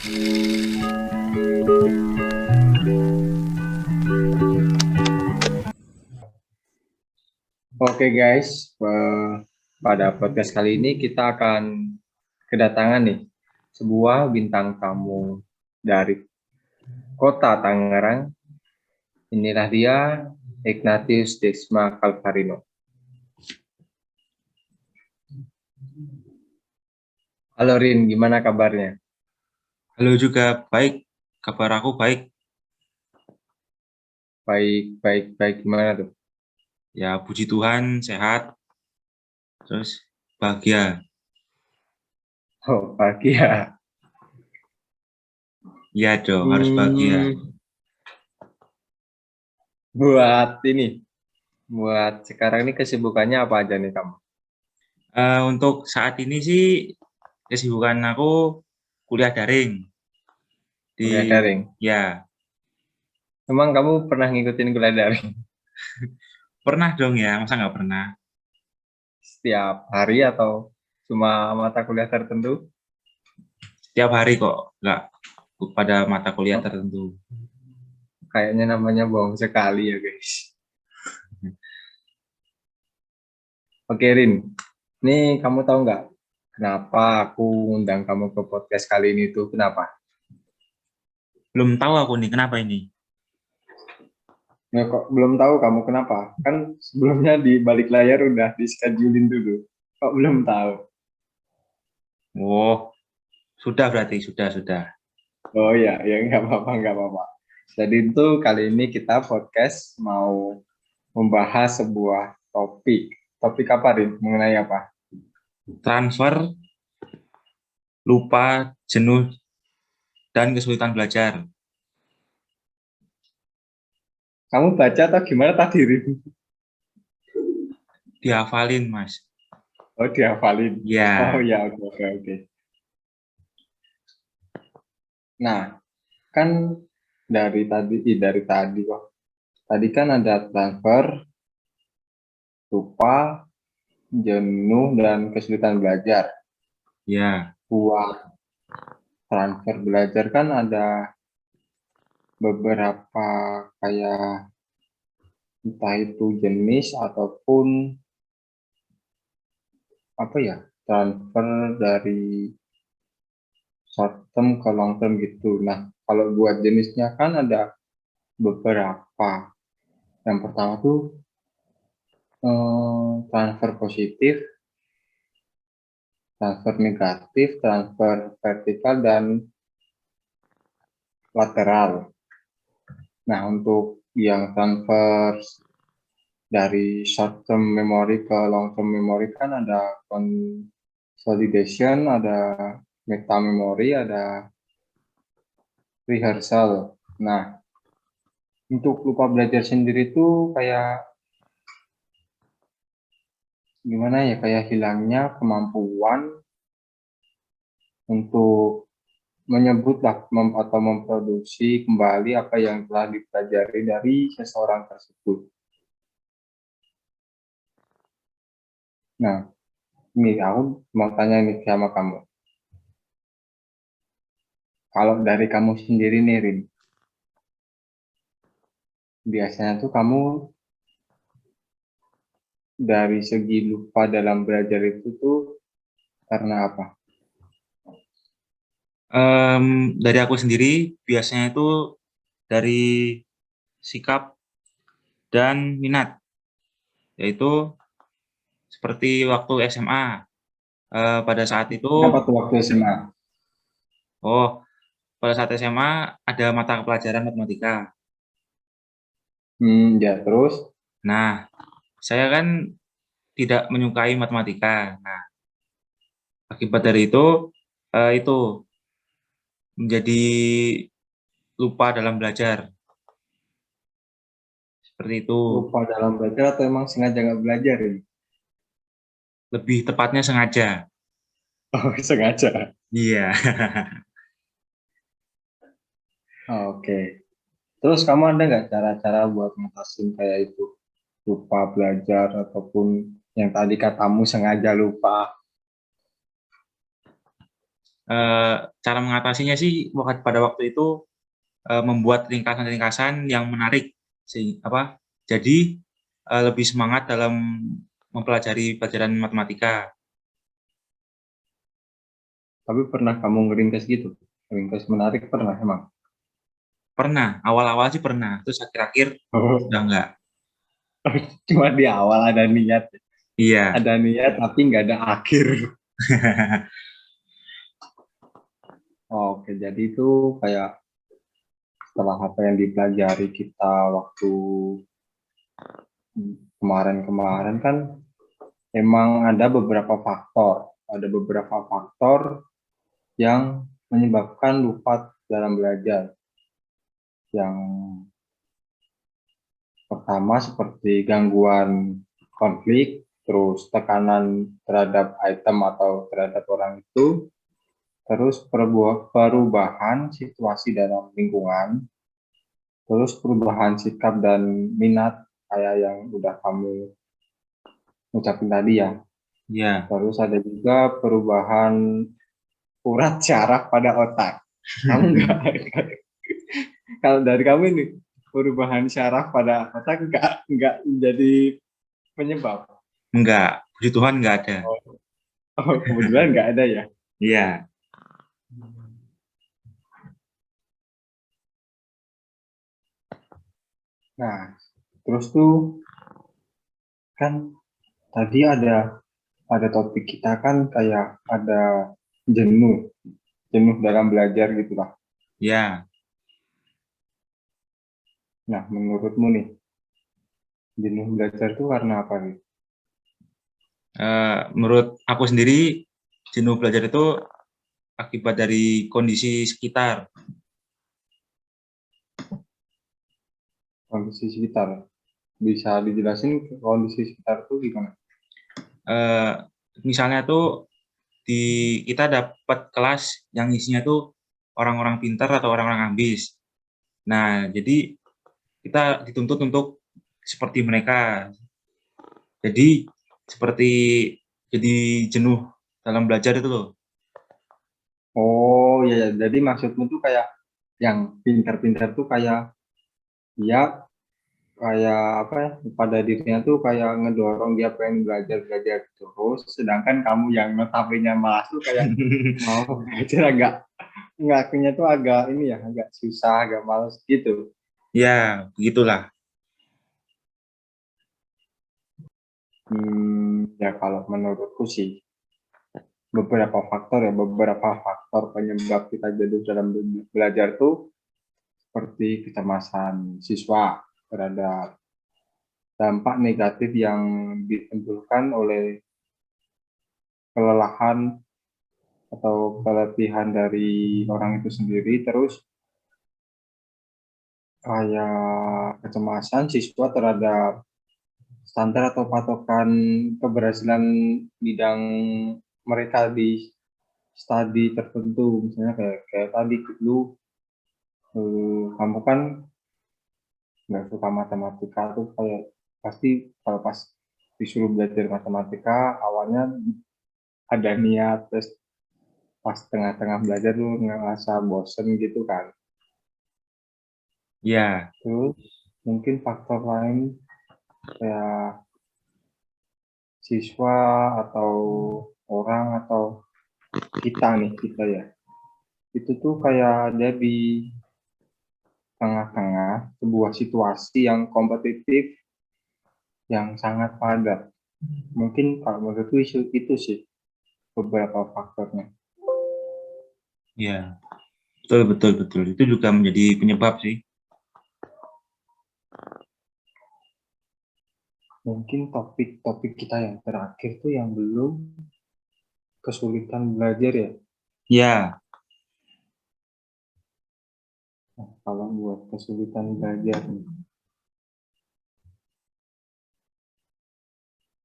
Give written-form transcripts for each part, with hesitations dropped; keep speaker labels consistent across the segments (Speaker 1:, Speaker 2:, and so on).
Speaker 1: Oke guys, pada podcast kali ini kita akan kedatangan nih sebuah bintang tamu dari kota Tangerang. Inilah dia Ignatius Desma Calvarino. Halo Rin, gimana kabarnya?
Speaker 2: Halo juga, baik. Kabar aku baik.
Speaker 1: Baik, gimana tuh?
Speaker 2: Ya, puji Tuhan, sehat. Terus bahagia.
Speaker 1: Oh, pagi ya.
Speaker 2: Iya dong, harus bahagia.
Speaker 1: Hmm, buat sekarang ini kesibukannya apa aja nih kamu?
Speaker 2: Untuk saat ini sih, kesibukan aku kuliah daring.
Speaker 1: Kuliah daring.
Speaker 2: Ya,
Speaker 1: Emang kamu pernah ngikutin kuliah daring
Speaker 2: pernah dong ya, masa nggak pernah?
Speaker 1: setiap hari atau cuma mata kuliah tertentu?
Speaker 2: Setiap hari kok, nggak pada mata kuliah
Speaker 1: Oh,
Speaker 2: tertentu.
Speaker 1: kayaknya namanya bohong sekali ya guys. Oke Rin, ini kamu tahu nggak kenapa aku undang kamu ke podcast kali ini tuh? Kenapa?
Speaker 2: Belum tahu aku nih, kenapa ini?
Speaker 1: Ya, kok belum tahu kamu kenapa? Kan sebelumnya di balik layar udah di schedulein dulu. Kok belum tahu?
Speaker 2: Oh, sudah berarti, sudah.
Speaker 1: Oh ya nggak apa-apa. Jadi itu kali ini kita podcast mau membahas sebuah topik. Topik apa Rin? Mengenai apa?
Speaker 2: Transfer, lupa, jenuh, dan kesulitan belajar.
Speaker 1: Kamu baca atau gimana tadi Rin?
Speaker 2: Dihafalin, Mas.
Speaker 1: Oh dihafalin. Oh
Speaker 2: Ya,
Speaker 1: ya oke. Nah, kan dari tadi kok. Tadi kan ada transfer, lupa, jenuh, dan kesulitan belajar.
Speaker 2: ya.
Speaker 1: Buat transfer belajar kan ada beberapa kayak entah itu jenis ataupun apa ya, transfer dari short term ke long term gitu. Nah, kalau buat jenisnya kan ada beberapa. Yang pertama tuh transfer positif, transfer negatif, transfer vertikal, dan lateral. Nah, untuk yang transfer dari short term memory ke long term memory kan ada consolidation, ada meta memory, ada rehearsal. Nah, untuk lupa belajar sendiri tuh kayak gimana ya, kayak hilangnya kemampuan untuk menyebut lah atau memproduksi kembali apa yang telah dipelajari dari seseorang tersebut. Nah, ini aku mau tanya nih sama kamu. Kalau dari kamu sendiri nih, Rin, biasanya tuh kamu dari segi lupa dalam belajar itu tuh karena apa?
Speaker 2: Dari aku sendiri biasanya itu dari sikap dan minat, yaitu seperti waktu SMA. Pada saat itu,
Speaker 1: Kenapa tuh waktu SMA?
Speaker 2: oh, pada saat SMA ada mata pelajaran matematika.
Speaker 1: Ya terus,
Speaker 2: Nah, saya kan tidak menyukai matematika. Nah, akibat dari itu menjadi lupa dalam belajar. Seperti itu.
Speaker 1: lupa dalam belajar atau emang sengaja nggak belajar ini?
Speaker 2: Lebih tepatnya sengaja.
Speaker 1: Oh, sengaja.
Speaker 2: Iya.
Speaker 1: Oke. Terus kamu ada nggak cara-cara buat ngatasin kayak itu? Lupa belajar ataupun yang tadi katamu sengaja lupa.
Speaker 2: Cara mengatasinya sih pada waktu itu membuat ringkasan-ringkasan yang menarik, jadi lebih semangat dalam mempelajari pelajaran matematika.
Speaker 1: Tapi pernah kamu ngeringkas gitu? Ringkas menarik pernah emang?
Speaker 2: Pernah, awal-awal sih pernah, terus akhir-akhir
Speaker 1: Oh,
Speaker 2: udah enggak.
Speaker 1: cuma di awal ada niat.
Speaker 2: Iya.
Speaker 1: Ada niat tapi nggak ada akhir. Oke, jadi itu kayak setelah apa yang dipelajari kita waktu kemarin-kemarin kan emang ada beberapa faktor. Ada beberapa faktor yang menyebabkan lupa dalam belajar. Yang pertama seperti gangguan konflik, terus tekanan terhadap item atau terhadap orang itu, terus perubahan situasi dalam lingkungan, terus perubahan sikap dan minat kayak yang udah kamu ucapin tadi ya.
Speaker 2: Iya.
Speaker 1: Terus ada juga perubahan urat syaraf pada otak. Kamu enggak, kalau dari kamu ini perubahan syaraf pada otak enggak menjadi penyebab.
Speaker 2: Enggak, puji Tuhan enggak ada.
Speaker 1: Oh, oh kebetulan enggak ada ya.
Speaker 2: Iya.
Speaker 1: Nah, terus tuh kan tadi ada topik kita kan kayak ada jenuh, jenuh dalam belajar gitu lah.
Speaker 2: Iya.
Speaker 1: Nah, menurutmu nih, jenuh belajar itu karena apa nih?
Speaker 2: Menurut aku sendiri, jenuh belajar itu akibat dari kondisi sekitar.
Speaker 1: Kondisi sekitar. Bisa dijelasin kondisi sekitar itu gimana?
Speaker 2: Misalnya tuh kita dapat kelas yang isinya tuh orang-orang pintar atau orang-orang ambis. Nah, jadi kita dituntut untuk seperti mereka. Jadi seperti jadi jenuh dalam belajar itu loh.
Speaker 1: Oh ya, ya. Jadi maksudmu tuh kayak yang pintar-pintar tuh kayak dia kayak apa ya, pada dirinya tuh kayak ngedorong dia pengen belajar belajar terus, sedangkan kamu yang notabene malas tuh kayak mau belajar agak ngakunya tuh agak ini ya, agak susah, agak males gitu.
Speaker 2: Ya, begitulah.
Speaker 1: Ya kalau menurutku sih beberapa faktor penyebab kita jadi dalam belajar tuh seperti kecemasan siswa terhadap dampak negatif yang ditimbulkan oleh kelelahan atau keletihan dari orang itu sendiri, terus kayak kecemasan siswa terhadap standar atau patokan keberhasilan bidang mereka di studi tertentu, misalnya kayak tadi lu kamu kan nggak suka matematika tuh kayak pasti kalau pas disuruh belajar matematika awalnya ada niat, terus pas tengah-tengah belajar lu ngerasa bosen gitu kan.
Speaker 2: Ya,
Speaker 1: Terus mungkin faktor lain kayak siswa atau orang atau kita ya, itu tuh kayak ada di tengah-tengah sebuah situasi yang kompetitif yang sangat padat. Mungkin kalau menurutku itu sih beberapa faktornya.
Speaker 2: ya, betul, betul, betul. Itu juga menjadi penyebab sih.
Speaker 1: Mungkin topik-topik kita yang terakhir tuh yang belum kesulitan belajar ya.
Speaker 2: Ya,
Speaker 1: Nah, kalau buat kesulitan belajar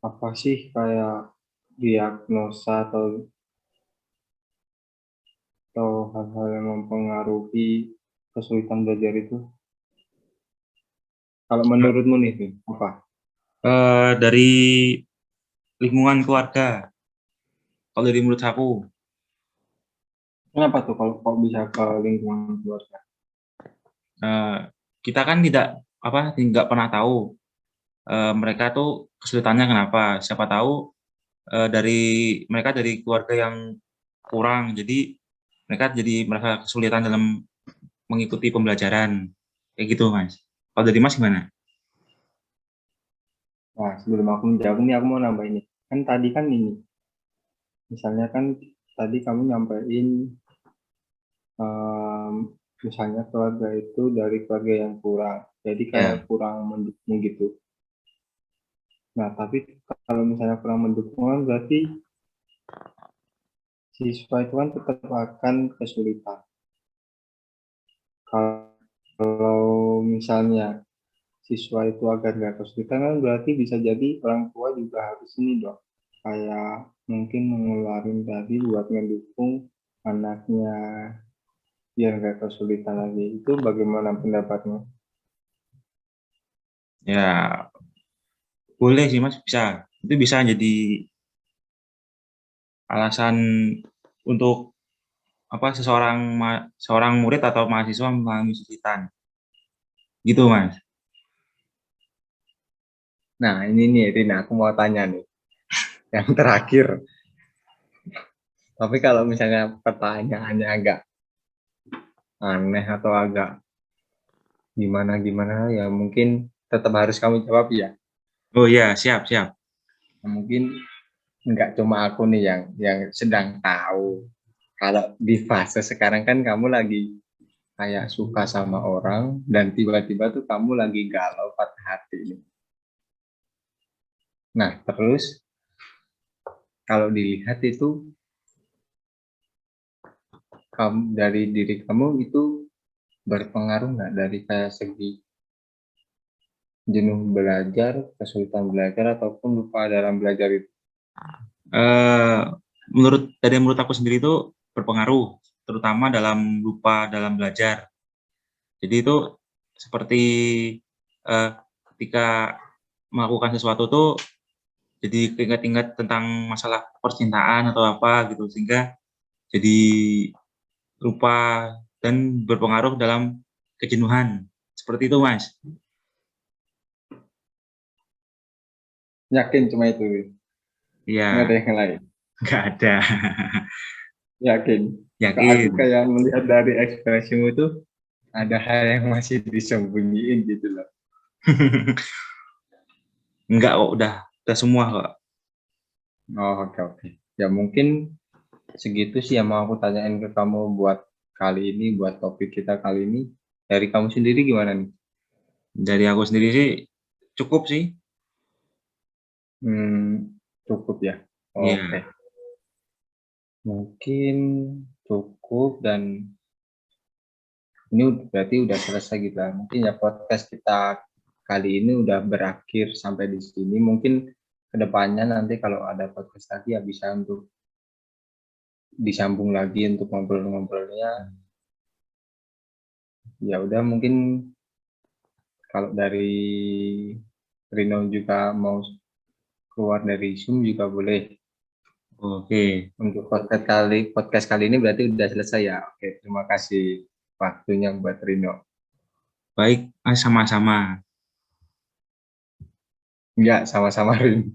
Speaker 1: apa sih kayak diagnosa atau hal-hal yang mempengaruhi kesulitan belajar itu? Kalau menurutmu nih, apa?
Speaker 2: dari lingkungan keluarga. Kalau dari menurut aku,
Speaker 1: Kenapa tuh kalau kok bisa ke lingkungan keluarga?
Speaker 2: Eh, kita kan tidak pernah tahu mereka tuh kesulitannya kenapa. Siapa tahu dari mereka dari keluarga yang kurang, jadi mereka jadi merasa kesulitan dalam mengikuti pembelajaran kayak gitu, Mas. Kalau dari Mas gimana?
Speaker 1: Nah, sebelum aku menjawab ini aku mau nambah ini. Kan tadi kan ini, misalnya kan tadi kamu nyampein em, misalnya keluarga itu dari keluarga yang kurang, jadi kayak
Speaker 2: Ya,
Speaker 1: kurang mendukung gitu. Nah, tapi kalau misalnya kurang mendukung kan berarti siswa itu kan tetap akan kesulitan. Kalau misalnya siswa itu agar nggak kesulitan kan berarti bisa jadi orang tua juga harus ini dong. Kayak mungkin mengeluarin tadi buat mendukung anaknya biar nggak kesulitan lagi. Itu bagaimana pendapatnya?
Speaker 2: ya boleh sih, Mas, bisa. Itu bisa jadi alasan untuk seorang murid atau mahasiswa mengalami kesulitan. Gitu, Mas.
Speaker 1: Nah, ini nih Rina, aku mau tanya nih. Yang terakhir, tapi kalau misalnya pertanyaannya agak aneh atau agak gimana-gimana, ya mungkin tetap harus kamu jawab ya.
Speaker 2: Oh iya, siap, siap.
Speaker 1: Nah, mungkin nggak cuma aku nih yang sedang tahu. Kalau di fase sekarang kan kamu lagi kayak suka sama orang dan tiba-tiba tuh kamu lagi galau patah hati ini. Nah, terus kalau dilihat itu kamu dari diri kamu itu berpengaruh nggak dari kayak segi jenuh belajar, kesulitan belajar ataupun lupa dalam belajar itu?
Speaker 2: Eh, menurut aku sendiri itu berpengaruh, terutama dalam lupa dalam belajar. Jadi itu seperti ketika melakukan sesuatu tuh jadi ingat-ingat tentang masalah percintaan atau apa gitu, sehingga jadi lupa dan berpengaruh dalam kejenuhan. Seperti itu, Mas.
Speaker 1: Yakin cuma itu, nggak
Speaker 2: Iya,
Speaker 1: ada yang lain.
Speaker 2: nggak ada.
Speaker 1: Yakin. Kak, aku
Speaker 2: Yakin.
Speaker 1: kayak melihat dari ekspresimu itu ada hal yang masih disembunyiin gitu loh.
Speaker 2: Enggak kok, udah semua kok.
Speaker 1: Oh, oke oke. Ya mungkin segitu sih yang mau aku tanyain ke kamu buat kali ini, buat topik kita kali ini. Dari kamu sendiri gimana nih?
Speaker 2: Dari aku sendiri sih cukup sih.
Speaker 1: Cukup ya. Oke.
Speaker 2: Iya.
Speaker 1: Mungkin cukup dan ini berarti udah selesai gitu lah. Mungkin ya podcast kita kali ini udah berakhir sampai di sini. Mungkin kedepannya nanti kalau ada podcast lagi ya bisa untuk disambung lagi untuk ngobrol-ngobrolnya. Ya udah mungkin kalau dari Rino juga mau keluar dari Zoom juga boleh.
Speaker 2: Oke.
Speaker 1: Untuk podcast kali ini berarti udah selesai ya. Oke, terima kasih waktunya buat Rino.
Speaker 2: Baik, Mas, sama-sama.
Speaker 1: Enggak, sama-sama Rin.